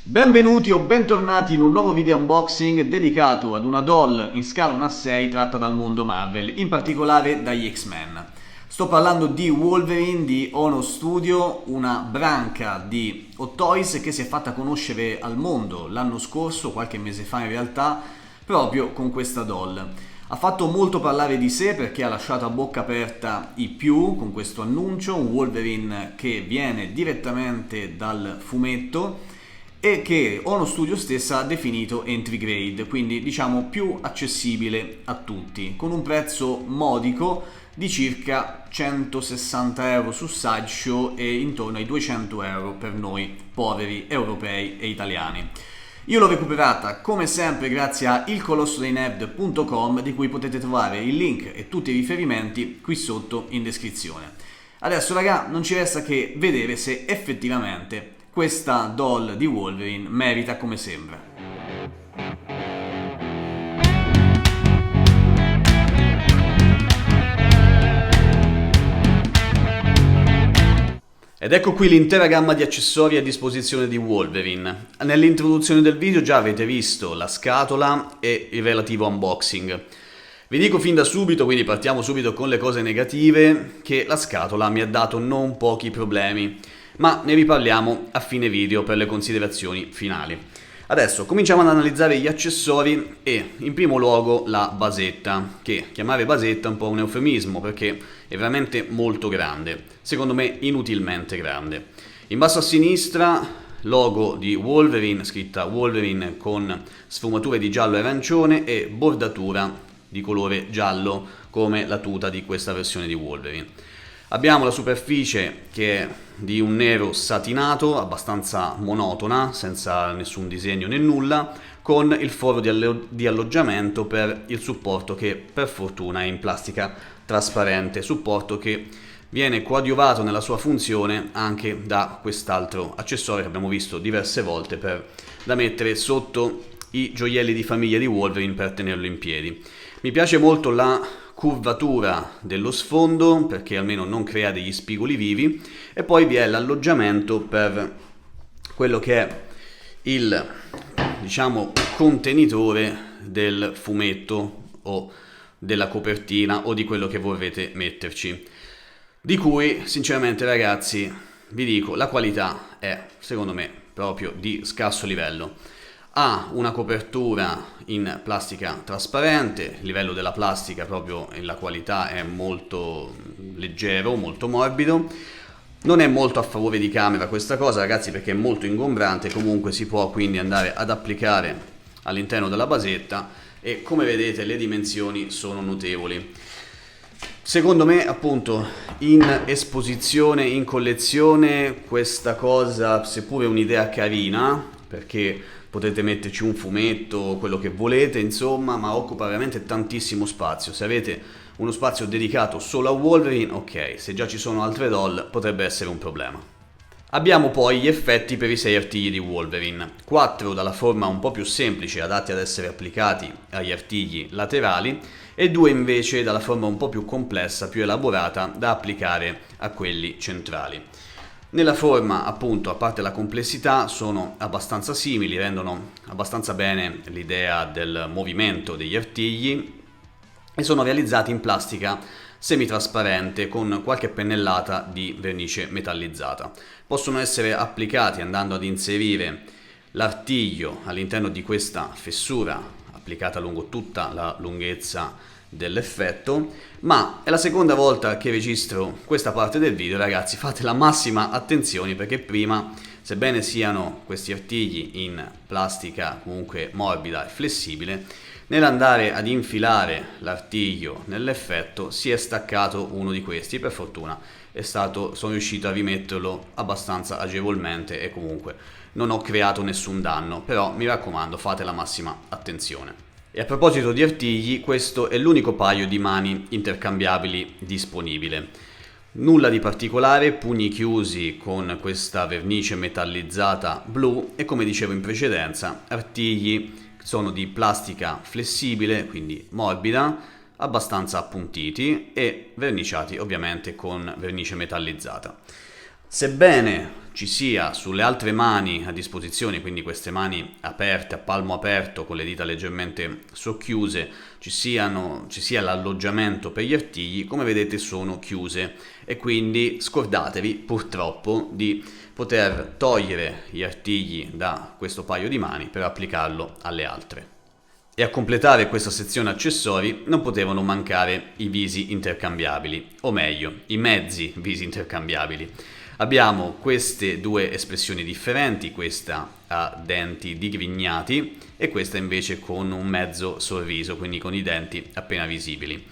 Benvenuti o bentornati in un nuovo video unboxing dedicato ad una doll in scala 1:6 tratta dal mondo Marvel, in particolare dagli X-Men. Sto parlando di Wolverine di Ono Studio, una branca di Hot Toys che si è fatta conoscere al mondo l'anno scorso, qualche mese fa in realtà, proprio con questa doll. Ha fatto molto parlare di sé perché ha lasciato a bocca aperta i più con questo annuncio, un Wolverine che viene direttamente dal fumetto e che Ono Studio stessa ha definito entry grade, quindi diciamo più accessibile a tutti, con un prezzo modico di circa 160 euro su Sideshow e intorno ai 200 euro per noi poveri europei e italiani. Io l'ho recuperata come sempre grazie a ilcolossodeinerd.com, di cui potete trovare il link e tutti i riferimenti qui sotto in descrizione. Adesso raga, non ci resta che vedere se effettivamente questa doll di Wolverine merita come sembra. Ed ecco qui l'intera gamma di accessori a disposizione di Wolverine. Nell'introduzione del video già avete visto la scatola e il relativo unboxing. Vi dico fin da subito, quindi partiamo subito con le cose negative, che la scatola mi ha dato non pochi problemi, ma ne riparliamo a fine video per le considerazioni finali. Adesso cominciamo ad analizzare gli accessori e in primo luogo la basetta, che chiamare basetta è un po' un eufemismo perché è veramente molto grande, secondo me inutilmente grande. In basso a sinistra logo di Wolverine, scritta Wolverine con sfumature di giallo e arancione e bordatura di colore giallo come la tuta di questa versione di Wolverine. Abbiamo la superficie che è di un nero satinato, abbastanza monotona, senza nessun disegno né nulla, con il foro di alloggiamento per il supporto che per fortuna è in plastica trasparente, supporto che viene coadiuvato nella sua funzione anche da quest'altro accessorio che abbiamo visto diverse volte da mettere sotto i gioielli di famiglia di Wolverine per tenerlo in piedi. Mi piace molto la curvatura dello sfondo perché almeno non crea degli spigoli vivi, e poi vi è l'alloggiamento per quello che è il, diciamo, contenitore del fumetto o della copertina o di quello che vorrete metterci, di cui sinceramente ragazzi vi dico la qualità è secondo me proprio di scarso livello. Ha una copertura in plastica trasparente, il livello della plastica proprio e la qualità è molto leggero, molto morbido. Non è molto a favore di camera questa cosa ragazzi perché è molto ingombrante, comunque si può quindi andare ad applicare all'interno della basetta e come vedete le dimensioni sono notevoli. Secondo me appunto in esposizione, in collezione questa cosa, seppure è un'idea carina perché potete metterci un fumetto, quello che volete, insomma, ma occupa veramente tantissimo spazio. Se avete uno spazio dedicato solo a Wolverine, ok, se già ci sono altre doll potrebbe essere un problema. Abbiamo poi gli effetti per i 6 artigli di Wolverine, 4 dalla forma un po' più semplice adatti ad essere applicati agli artigli laterali e 2 invece dalla forma un po' più complessa, più elaborata da applicare a quelli centrali. Nella forma, appunto, a parte la complessità, sono abbastanza simili, rendono abbastanza bene l'idea del movimento degli artigli e sono realizzati in plastica semitrasparente con qualche pennellata di vernice metallizzata. Possono essere applicati andando ad inserire l'artiglio all'interno di questa fessura applicata lungo tutta la lunghezza dell'effetto, ma è la seconda volta che registro questa parte del video ragazzi, fate la massima attenzione perché prima, sebbene siano questi artigli in plastica comunque morbida e flessibile, nell'andare ad infilare l'artiglio nell'effetto si è staccato uno di questi, per fortuna sono riuscito a rimetterlo abbastanza agevolmente e comunque non ho creato nessun danno, però mi raccomando fate la massima attenzione. E a proposito di artigli, questo è l'unico paio di mani intercambiabili disponibile. Nulla di particolare, pugni chiusi con questa vernice metallizzata blu e come dicevo in precedenza, artigli sono di plastica flessibile, quindi morbida, abbastanza appuntiti e verniciati ovviamente con vernice metallizzata. Sebbene ci sia sulle altre mani a disposizione, quindi queste mani aperte, a palmo aperto, con le dita leggermente socchiuse, ci sia l'alloggiamento per gli artigli, come vedete sono chiuse e quindi scordatevi purtroppo di poter togliere gli artigli da questo paio di mani per applicarlo alle altre. E a completare questa sezione accessori non potevano mancare i visi intercambiabili, o meglio, i mezzi visi intercambiabili. Abbiamo queste due espressioni differenti, questa a denti digrignati e questa invece con un mezzo sorriso, quindi con i denti appena visibili.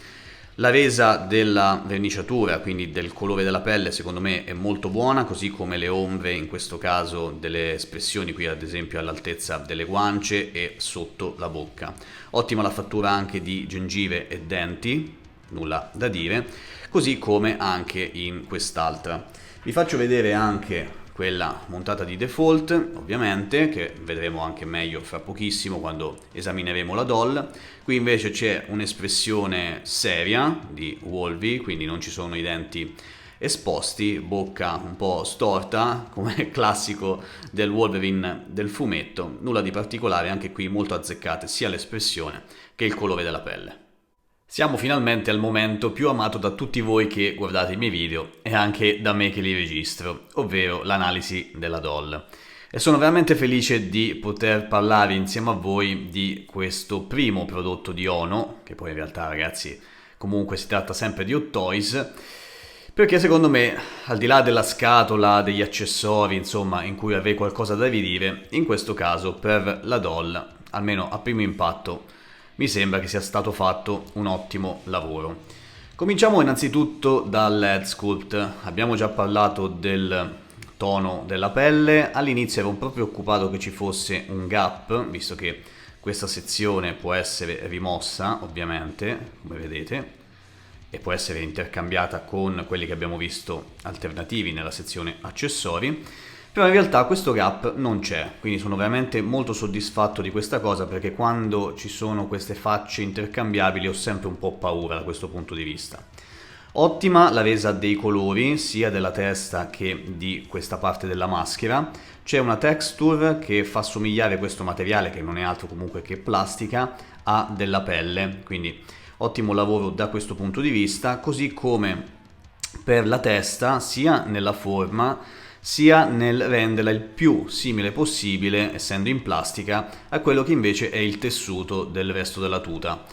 La resa della verniciatura, quindi del colore della pelle, secondo me è molto buona, così come le ombre, in questo caso delle espressioni qui ad esempio all'altezza delle guance e sotto la bocca. Ottima la fattura anche di gengive e denti, nulla da dire, così come anche in quest'altra. Vi faccio vedere anche quella montata di default, ovviamente, che vedremo anche meglio fra pochissimo quando esamineremo la doll. Qui invece c'è un'espressione seria di Wolvie, quindi non ci sono i denti esposti, bocca un po' storta, come classico del Wolverine del fumetto. Nulla di particolare, anche qui molto azzeccate sia l'espressione che il colore della pelle. Siamo finalmente al momento più amato da tutti voi che guardate i miei video e anche da me che li registro, ovvero l'analisi della doll. E sono veramente felice di poter parlare insieme a voi di questo primo prodotto di Ono, che poi in realtà ragazzi comunque si tratta sempre di Hot Toys, perché secondo me al di là della scatola, degli accessori, insomma, in cui avrei qualcosa da ridire, in questo caso per la doll, almeno a primo impatto, mi sembra che sia stato fatto un ottimo lavoro. Cominciamo innanzitutto dal Head Sculpt. Abbiamo già parlato del tono della pelle. All'inizio ero un po' preoccupato che ci fosse un gap, visto che questa sezione può essere rimossa, ovviamente, come vedete, e può essere intercambiata con quelli che abbiamo visto alternativi nella sezione accessori. Però in realtà questo gap non c'è, quindi sono veramente molto soddisfatto di questa cosa, perché quando ci sono queste facce intercambiabili ho sempre un po' paura da questo punto di vista. Ottima la resa dei colori, sia della testa che di questa parte della maschera. C'è una texture che fa somigliare questo materiale, che non è altro comunque che plastica, a della pelle, quindi ottimo lavoro da questo punto di vista, così come per la testa, sia nella forma sia nel renderla il più simile possibile, essendo in plastica, a quello che invece è il tessuto del resto della tuta.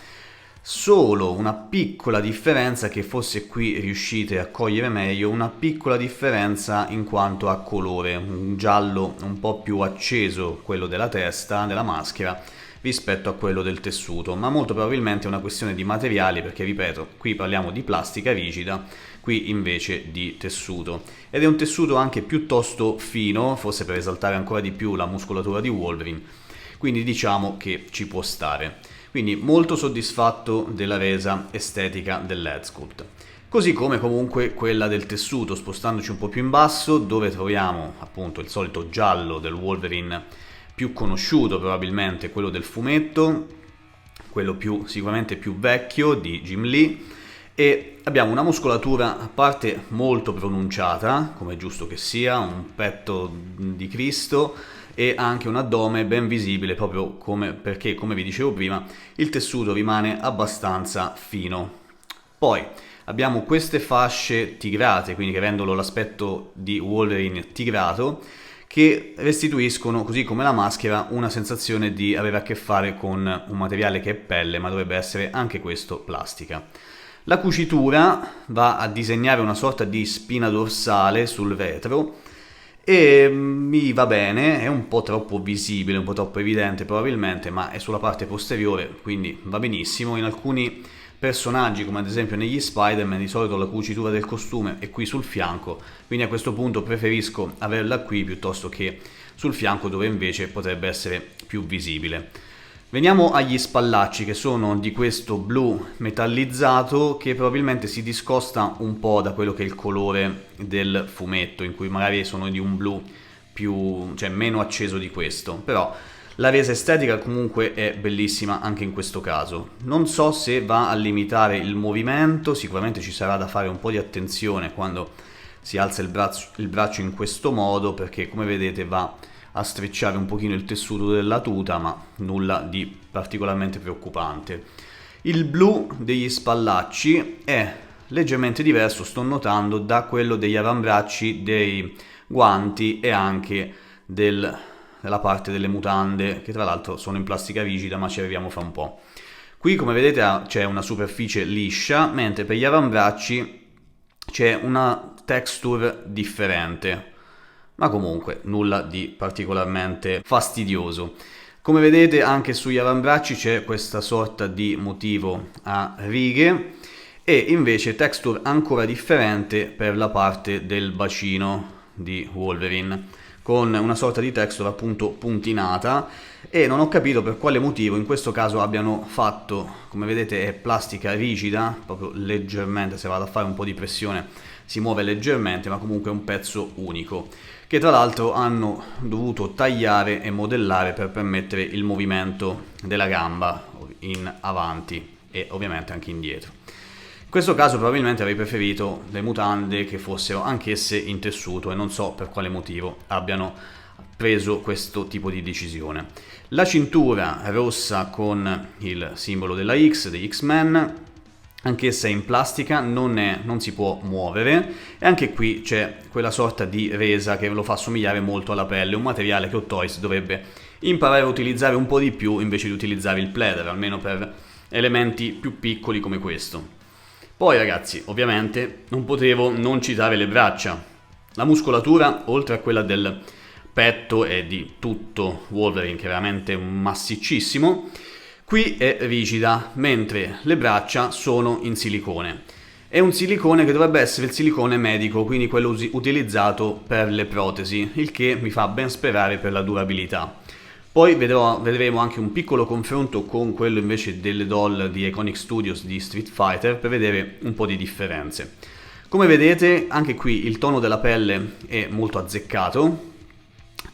Solo una piccola differenza, che forse qui riuscite a cogliere meglio, una piccola differenza in quanto a colore, un giallo un po' più acceso quello della testa, della maschera, rispetto a quello del tessuto, ma molto probabilmente è una questione di materiali, perché ripeto, qui parliamo di plastica rigida, qui invece di tessuto, ed è un tessuto anche piuttosto fino, forse per esaltare ancora di più la muscolatura di Wolverine, quindi diciamo che ci può stare. Quindi molto soddisfatto della resa estetica dell'Head Sculpt. Così come comunque quella del tessuto, spostandoci un po' più in basso, dove troviamo appunto il solito giallo del Wolverine più conosciuto, probabilmente quello del fumetto, quello sicuramente più vecchio di Jim Lee, e abbiamo una muscolatura a parte molto pronunciata, come è giusto che sia, un petto di Cristo e anche un addome ben visibile, proprio perché, come vi dicevo prima, il tessuto rimane abbastanza fino. Poi abbiamo queste fasce tigrate, quindi che rendono l'aspetto di Wolverine tigrato, che restituiscono, così come la maschera, una sensazione di avere a che fare con un materiale che è pelle, ma dovrebbe essere anche questo plastica. La cucitura va a disegnare una sorta di spina dorsale sul retro e mi va bene, è un po' troppo visibile, un po' troppo evidente probabilmente, ma è sulla parte posteriore, quindi va benissimo. In alcuni personaggi, come ad esempio negli Spider-Man, di solito la cucitura del costume è qui sul fianco, quindi a questo punto preferisco averla qui piuttosto che sul fianco, dove invece potrebbe essere più visibile. Veniamo agli spallacci, che sono di questo blu metallizzato, che probabilmente si discosta un po' da quello che è il colore del fumetto, in cui magari sono di un blu meno acceso di questo, però la resa estetica comunque è bellissima anche in questo caso. Non so se va a limitare il movimento, sicuramente ci sarà da fare un po' di attenzione quando si alza il braccio in questo modo, perché come vedete va a strecciare un pochino il tessuto della tuta, ma nulla di particolarmente preoccupante. Il blu degli spallacci è leggermente diverso, sto notando, da quello degli avambracci, dei guanti e anche della parte delle mutande, che tra l'altro sono in plastica rigida, ma ci arriviamo fra un po'. Qui come vedete c'è una superficie liscia, mentre per gli avambracci c'è una texture differente, ma comunque nulla di particolarmente fastidioso. Come vedete anche sugli avambracci c'è questa sorta di motivo a righe, e invece texture ancora differente per la parte del bacino di Wolverine, con una sorta di texture appunto puntinata, e non ho capito per quale motivo in questo caso abbiano fatto, come vedete è plastica rigida, proprio leggermente, se vado a fare un po' di pressione si muove leggermente, ma comunque è un pezzo unico, che tra l'altro hanno dovuto tagliare e modellare per permettere il movimento della gamba in avanti e ovviamente anche indietro. In questo caso probabilmente avrei preferito le mutande che fossero anch'esse in tessuto, e non so per quale motivo abbiano preso questo tipo di decisione. La cintura rossa con il simbolo della X, degli X-Men, anch'essa in plastica, non si può muovere, e anche qui c'è quella sorta di resa che lo fa somigliare molto alla pelle, un materiale che Hot Toys dovrebbe imparare a utilizzare un po' di più invece di utilizzare il pleather, almeno per elementi più piccoli come questo. Poi ragazzi, ovviamente non potevo non citare le braccia. La muscolatura, oltre a quella del petto e di tutto Wolverine, che è veramente massiccissimo, qui è rigida, mentre le braccia sono in silicone. È un silicone che dovrebbe essere il silicone medico, quindi quello utilizzato per le protesi, il che mi fa ben sperare per la durabilità. Poi vedremo anche un piccolo confronto con quello invece delle doll di Iconic Studios di Street Fighter per vedere un po' di differenze. Come vedete anche qui il tono della pelle è molto azzeccato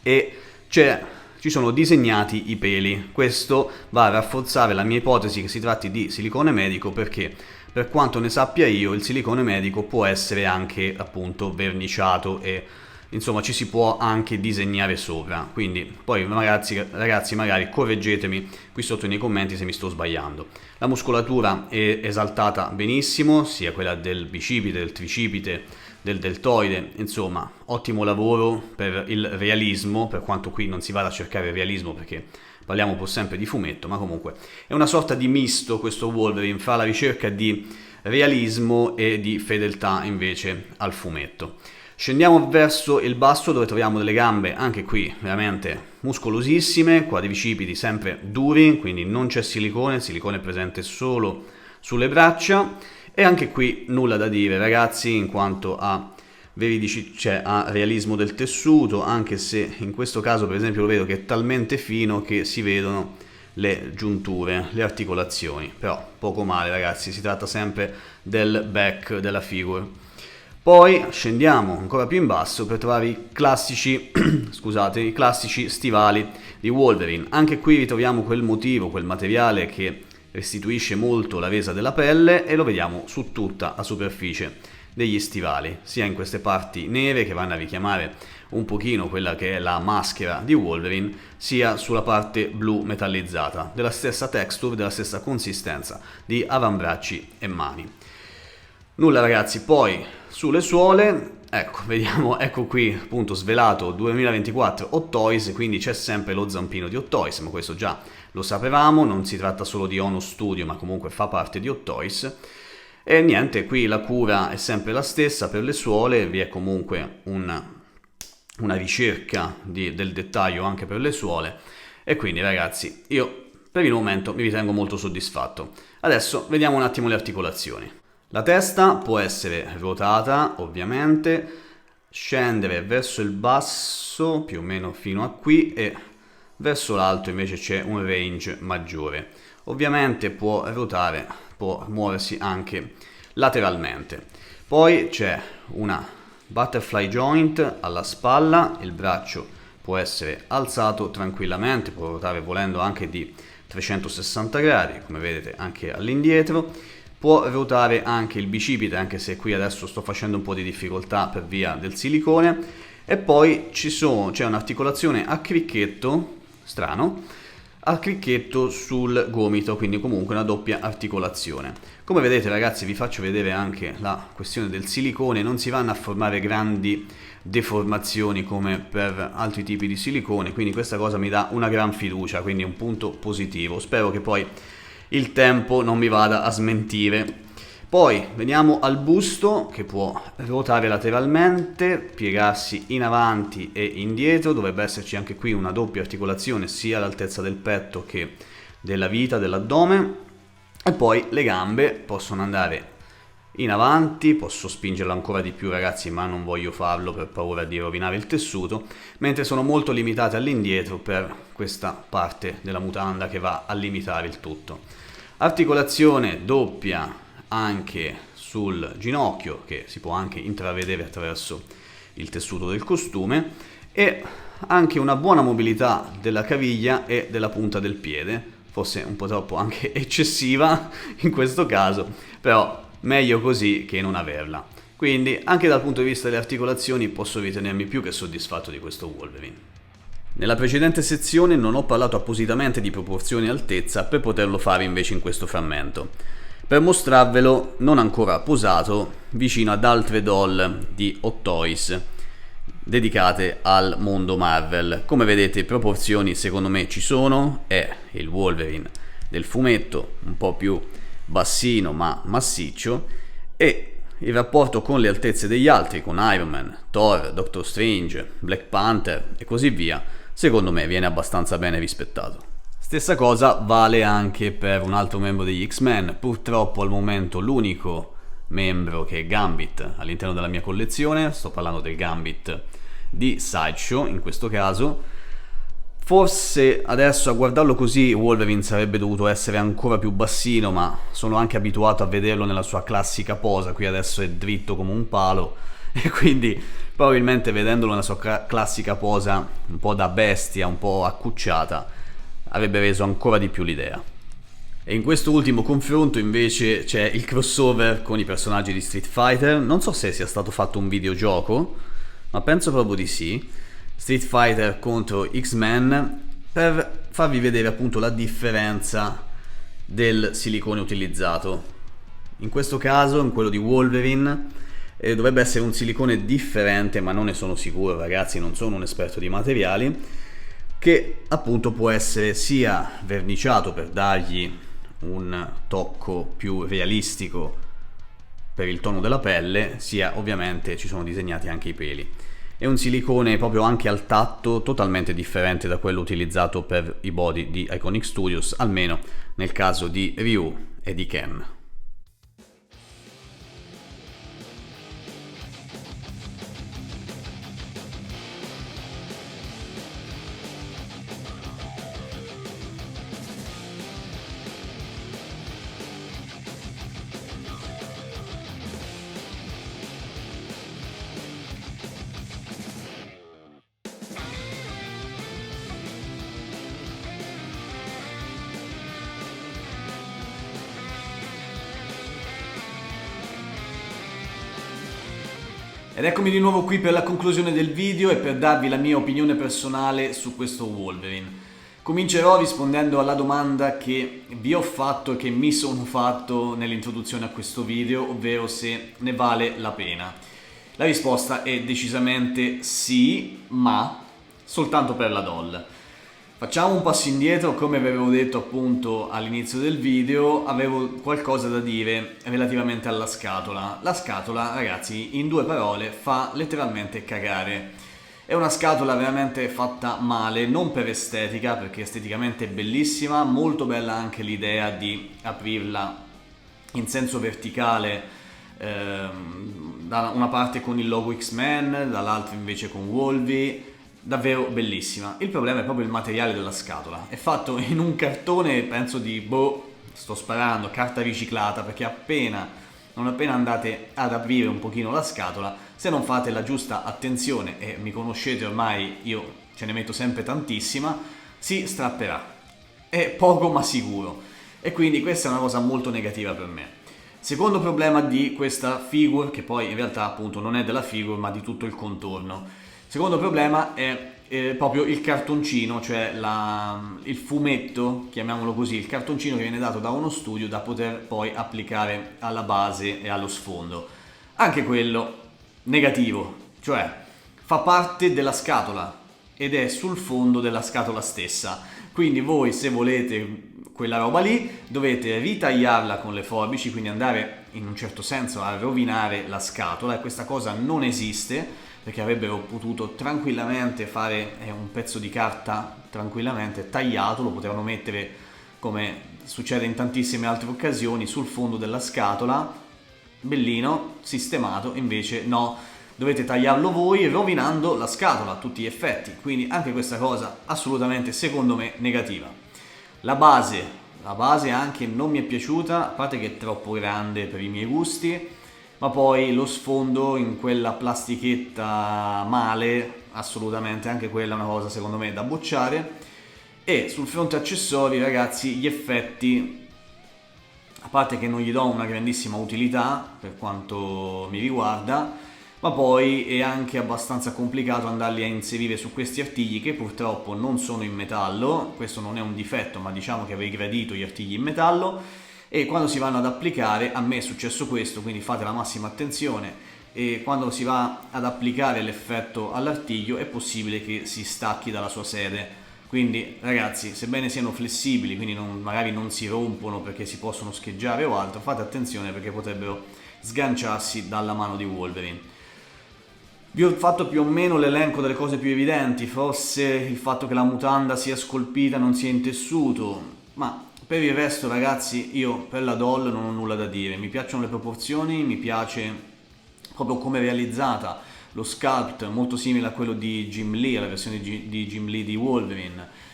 e ci sono disegnati i peli. Questo va a rafforzare la mia ipotesi che si tratti di silicone medico, perché per quanto ne sappia io il silicone medico può essere anche appunto verniciato e insomma ci si può anche disegnare sopra. Quindi poi ragazzi magari correggetemi qui sotto nei commenti se mi sto sbagliando. La muscolatura è esaltata benissimo, sia quella del bicipite, del tricipite, del deltoide, insomma ottimo lavoro per il realismo, per quanto qui non si vada a cercare il realismo perché parliamo pur sempre di fumetto, ma comunque è una sorta di misto questo Wolverine fra la ricerca di realismo e di fedeltà invece al fumetto. Scendiamo verso il basso dove troviamo delle gambe anche qui veramente muscolosissime, quadricipiti sempre duri, quindi non c'è silicone, il silicone è presente solo sulle braccia, e anche qui nulla da dire ragazzi in quanto a a realismo del tessuto, anche se in questo caso per esempio lo vedo che è talmente fino che si vedono le giunture, le articolazioni, però poco male ragazzi, si tratta sempre del back della figure. Poi scendiamo ancora più in basso per trovare i classici, scusate, i classici stivali di Wolverine. Anche qui ritroviamo quel motivo, quel materiale che restituisce molto la resa della pelle, e lo vediamo su tutta la superficie degli stivali, sia in queste parti nere che vanno a richiamare un pochino quella che è la maschera di Wolverine, sia sulla parte blu metallizzata, della stessa texture, della stessa consistenza di avambracci e mani. Nulla ragazzi, poi sulle suole, ecco, vediamo, ecco qui appunto svelato 2024 Hot Toys, quindi c'è sempre lo zampino di Hot Toys, ma questo già lo sapevamo, non si tratta solo di Ono Studio, ma comunque fa parte di Hot Toys. E niente, qui la cura è sempre la stessa per le suole, vi è comunque una ricerca del dettaglio anche per le suole, e quindi ragazzi io per il momento mi ritengo molto soddisfatto. Adesso vediamo un attimo le articolazioni. La testa può essere ruotata ovviamente, scendere verso il basso più o meno fino a qui, e verso l'alto invece c'è un range maggiore. Ovviamente può ruotare, può muoversi anche lateralmente. Poi c'è una butterfly joint alla spalla, il braccio può essere alzato tranquillamente, può ruotare volendo anche di 360 gradi, come vedete anche all'indietro. può ruotare anche il bicipite, anche se qui adesso sto facendo un po' di difficoltà per via del silicone. E poi c'è un'articolazione a cricchetto, strano, a cricchetto sul gomito, quindi comunque una doppia articolazione. Come vedete ragazzi, vi faccio vedere anche la questione del silicone, non si vanno a formare grandi deformazioni come per altri tipi di silicone, quindi questa cosa mi dà una gran fiducia, quindi un punto positivo. Spero che poi il tempo non mi vada a smentire. Poi veniamo al busto, che può ruotare lateralmente, piegarsi in avanti e indietro. Dovrebbe esserci anche qui una doppia articolazione sia all'altezza del petto che della vita, dell'addome. E poi le gambe possono andare in avanti, posso spingerlo ancora di più ragazzi, ma non voglio farlo per paura di rovinare il tessuto, mentre sono molto limitate all'indietro per questa parte della mutanda che va a limitare il tutto. Articolazione doppia anche sul ginocchio, che si può anche intravedere attraverso il tessuto del costume, e anche una buona mobilità della caviglia e della punta del piede, forse un po' troppo anche eccessiva in questo caso, però meglio così che non averla. Quindi anche dal punto di vista delle articolazioni posso ritenermi più che soddisfatto di questo Wolverine. Nella precedente sezione non ho parlato appositamente di proporzioni e altezza per poterlo fare invece in questo frammento, per mostrarvelo non ancora posato vicino ad altre doll di Hot Toys dedicate al mondo Marvel. Come vedete, proporzioni secondo me ci sono, è il Wolverine del fumetto, un po' più bassino ma massiccio, e il rapporto con le altezze degli altri, con Iron Man, Thor, Doctor Strange, Black Panther e così via, secondo me viene abbastanza bene rispettato. Stessa cosa vale anche per un altro membro degli X-Men, purtroppo al momento l'unico membro che è Gambit all'interno della mia collezione, sto parlando del Gambit di Sideshow in questo caso. Forse adesso a guardarlo così Wolverine sarebbe dovuto essere ancora più bassino, ma sono anche abituato a vederlo nella sua classica posa, qui adesso è dritto come un palo e quindi probabilmente vedendolo nella sua classica posa un po' da bestia, un po' accucciata, avrebbe reso ancora di più l'idea. E in questo ultimo confronto invece c'è il crossover con i personaggi di Street Fighter. Non so se sia stato fatto un videogioco, ma penso proprio di sì. Street Fighter contro X-Men, per farvi vedere appunto la differenza del silicone utilizzato. In questo caso, in quello di Wolverine, dovrebbe essere un silicone differente, ma non ne sono sicuro ragazzi, non sono un esperto di materiali, che appunto può essere sia verniciato per dargli un tocco più realistico per il tono della pelle, sia ovviamente ci sono disegnati anche i peli. È un silicone proprio anche al tatto totalmente differente da quello utilizzato per i body di Iconic Studios, almeno nel caso di Ryu e di Ken. Ed eccomi di nuovo qui per la conclusione del video e per darvi la mia opinione personale su questo Wolverine. Comincerò rispondendo alla domanda che vi ho fatto e che mi sono fatto nell'introduzione a questo video, ovvero se ne vale la pena. La risposta è decisamente sì, ma soltanto per la doll. Facciamo un passo indietro, come vi avevo detto appunto all'inizio del video, avevo qualcosa da dire relativamente alla scatola. La scatola, ragazzi, in due parole, fa letteralmente cagare. È una scatola veramente fatta male, non per estetica, perché esteticamente è bellissima, molto bella anche l'idea di aprirla in senso verticale, da una parte con il logo X-Men, dall'altra invece con Wolverine. Davvero bellissima. Il problema è proprio il materiale della scatola. È fatto in un cartone, penso di, sto sparando, carta riciclata, perché non appena andate ad aprire un pochino la scatola, se non fate la giusta attenzione, e mi conoscete ormai, io ce ne metto sempre tantissima, si strapperà. È poco ma sicuro. E quindi questa è una cosa molto negativa per me. Secondo problema di questa figure, che poi in realtà appunto non è della figure ma di tutto il contorno. Secondo problema è proprio il cartoncino, cioè il fumetto, chiamiamolo così, il cartoncino che viene dato da uno studio da poter poi applicare alla base e allo sfondo. Anche quello negativo, cioè fa parte della scatola ed è sul fondo della scatola stessa. Quindi voi, se volete quella roba lì, dovete ritagliarla con le forbici, quindi andare in un certo senso a rovinare la scatola, e questa cosa non esiste, perché avrebbero potuto tranquillamente fare un pezzo di carta tranquillamente tagliato, lo potevano mettere, come succede in tantissime altre occasioni, sul fondo della scatola, bellino, sistemato. Invece no, dovete tagliarlo voi rovinando la scatola a tutti gli effetti, quindi anche questa cosa assolutamente secondo me negativa. La base anche non mi è piaciuta, a parte che è troppo grande per i miei gusti, ma poi lo sfondo in quella plastichetta male, assolutamente anche quella è una cosa secondo me da bocciare. E sul fronte accessori, ragazzi, gli effetti, a parte che non gli do una grandissima utilità per quanto mi riguarda, ma poi è anche abbastanza complicato andarli a inserire su questi artigli che purtroppo non sono in metallo. Questo non è un difetto, ma diciamo che avrei gradito gli artigli in metallo, e quando si vanno ad applicare, a me è successo questo, quindi fate la massima attenzione, e quando si va ad applicare l'effetto all'artiglio è possibile che si stacchi dalla sua sede. Quindi ragazzi, sebbene siano flessibili, quindi magari non si rompono perché si possono scheggiare o altro, fate attenzione perché potrebbero sganciarsi dalla mano di Wolverine. Vi ho fatto più o meno l'elenco delle cose più evidenti, forse il fatto che la mutanda sia scolpita, non sia in tessuto, ma per il resto ragazzi io per la doll non ho nulla da dire. Mi piacciono le proporzioni, mi piace proprio come è realizzata, lo sculpt molto simile a quello di Jim Lee, alla versione di Jim Lee di Wolverine.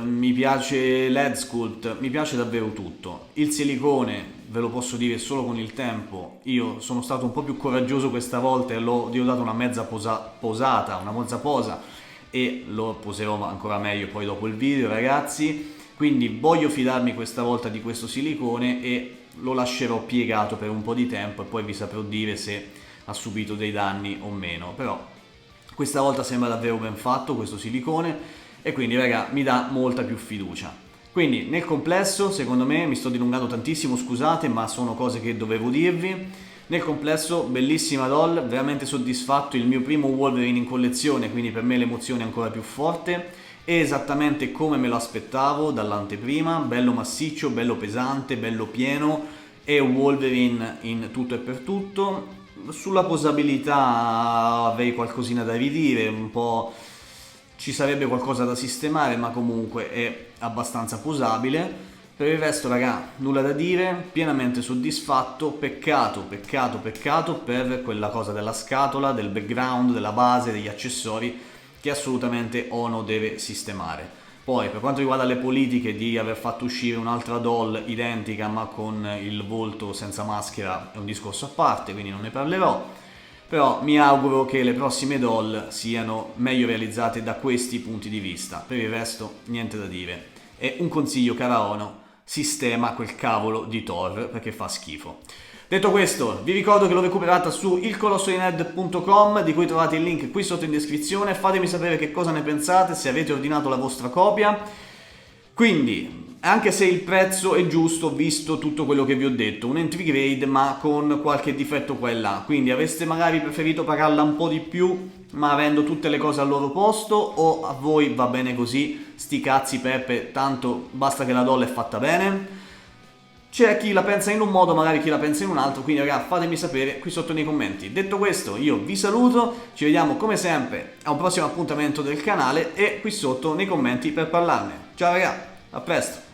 Mi piace l'head sculpt, mi piace davvero tutto. Il silicone, ve lo posso dire solo con il tempo, io sono stato un po' più coraggioso questa volta e gli ho dato una mezza posata, una mezza posa, e lo poserò ancora meglio poi dopo il video ragazzi. Quindi voglio fidarmi questa volta di questo silicone e lo lascerò piegato per un po' di tempo e poi vi saprò dire se ha subito dei danni o meno. Però questa volta sembra davvero ben fatto questo silicone e quindi raga mi dà molta più fiducia. Quindi nel complesso secondo me, mi sto dilungando tantissimo, scusate, ma sono cose che dovevo dirvi. Nel complesso bellissima doll, veramente soddisfatto, il mio primo Wolverine in collezione, quindi per me l'emozione è ancora più forte. È esattamente come me lo aspettavo dall'anteprima, bello massiccio, bello pesante, bello pieno, è un Wolverine in tutto e per tutto. Sulla posabilità avrei qualcosina da ridire, un po' ci sarebbe qualcosa da sistemare, ma comunque è abbastanza posabile. Per il resto raga nulla da dire, pienamente soddisfatto. Peccato per quella cosa della scatola, del background, della base, degli accessori, che assolutamente Ono deve sistemare. Poi per quanto riguarda le politiche di aver fatto uscire un'altra doll identica ma con il volto senza maschera è un discorso a parte, quindi non ne parlerò. Però mi auguro che le prossime doll siano meglio realizzate da questi punti di vista. Per il resto niente da dire. E un consiglio, cara Ono: sistema quel cavolo di Thor perché fa schifo. Detto questo, vi ricordo che l'ho recuperata su ilcolossodinerd.com, di cui trovate il link qui sotto in descrizione. Fatemi sapere che cosa ne pensate, se avete ordinato la vostra copia. Quindi, anche se il prezzo è giusto visto tutto quello che vi ho detto, un entry grade ma con qualche difetto qua e là, quindi avreste magari preferito pagarla un po' di più ma avendo tutte le cose al loro posto, o a voi va bene così, sti cazzi Peppe, tanto basta che la doll è fatta bene? C'è chi la pensa in un modo, magari chi la pensa in un altro, quindi raga fatemi sapere qui sotto nei commenti. Detto questo io vi saluto, ci vediamo come sempre a un prossimo appuntamento del canale e qui sotto nei commenti per parlarne. Ciao raga, a presto!